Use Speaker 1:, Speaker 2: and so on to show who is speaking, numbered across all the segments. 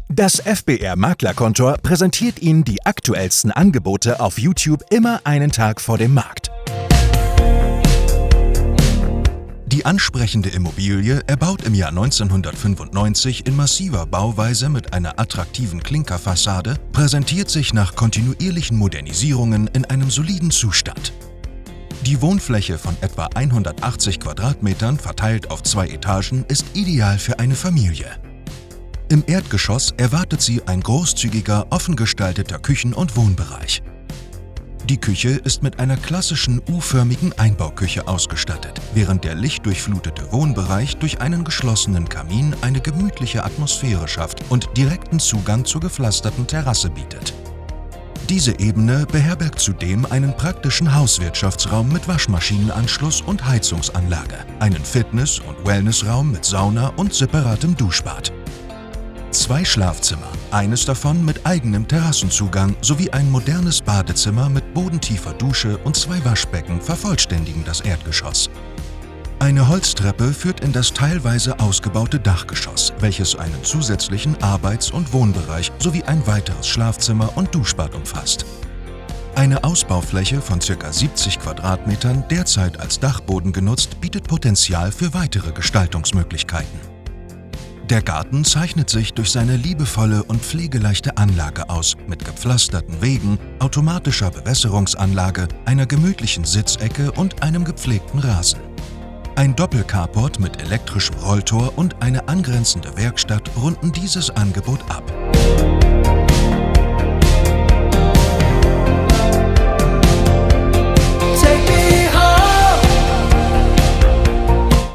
Speaker 1: Das FBR Maklerkontor präsentiert Ihnen die aktuellsten Angebote auf YouTube immer einen Tag vor dem Markt. Die ansprechende Immobilie, erbaut im Jahr 1995 in massiver Bauweise mit einer attraktiven Klinkerfassade, präsentiert sich nach kontinuierlichen Modernisierungen in einem soliden Zustand. Die Wohnfläche von etwa 180 Quadratmetern verteilt auf 2 Etagen ist ideal für eine Familie. Im Erdgeschoss erwartet Sie ein großzügiger, offen gestalteter Küchen- und Wohnbereich. Die Küche ist mit einer klassischen U-förmigen Einbauküche ausgestattet, während der lichtdurchflutete Wohnbereich durch einen geschlossenen Kamin eine gemütliche Atmosphäre schafft und direkten Zugang zur gepflasterten Terrasse bietet. Diese Ebene beherbergt zudem einen praktischen Hauswirtschaftsraum mit Waschmaschinenanschluss und Heizungsanlage, einen Fitness- und Wellnessraum mit Sauna und separatem Duschbad. 2 Schlafzimmer, eines davon mit eigenem Terrassenzugang sowie ein modernes Badezimmer mit bodentiefer Dusche und 2 Waschbecken vervollständigen das Erdgeschoss. Eine Holztreppe führt in das teilweise ausgebaute Dachgeschoss, welches einen zusätzlichen Arbeits- und Wohnbereich sowie ein weiteres Schlafzimmer und Duschbad umfasst. Eine Ausbaufläche von ca. 70 Quadratmetern, derzeit als Dachboden genutzt, bietet Potenzial für weitere Gestaltungsmöglichkeiten. Der Garten zeichnet sich durch seine liebevolle und pflegeleichte Anlage aus, mit gepflasterten Wegen, automatischer Bewässerungsanlage, einer gemütlichen Sitzecke und einem gepflegten Rasen. Ein Doppelcarport mit elektrischem Rolltor und eine angrenzende Werkstatt runden dieses Angebot ab.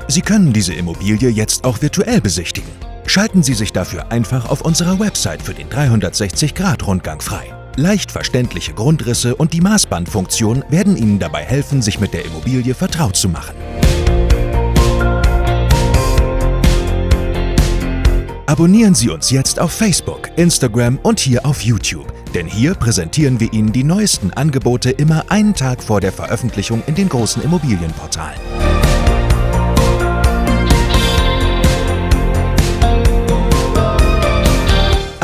Speaker 1: Sie können diese Immobilie jetzt auch virtuell besichtigen. Schalten Sie sich dafür einfach auf unserer Website für den 360-Grad-Rundgang frei. Leicht verständliche Grundrisse und die Maßbandfunktion werden Ihnen dabei helfen, sich mit der Immobilie vertraut zu machen. Abonnieren Sie uns jetzt auf Facebook, Instagram und hier auf YouTube, denn hier präsentieren wir Ihnen die neuesten Angebote immer einen Tag vor der Veröffentlichung in den großen Immobilienportalen.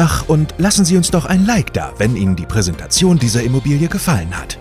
Speaker 1: Ach, und lassen Sie uns doch ein Like da, wenn Ihnen die Präsentation dieser Immobilie gefallen hat.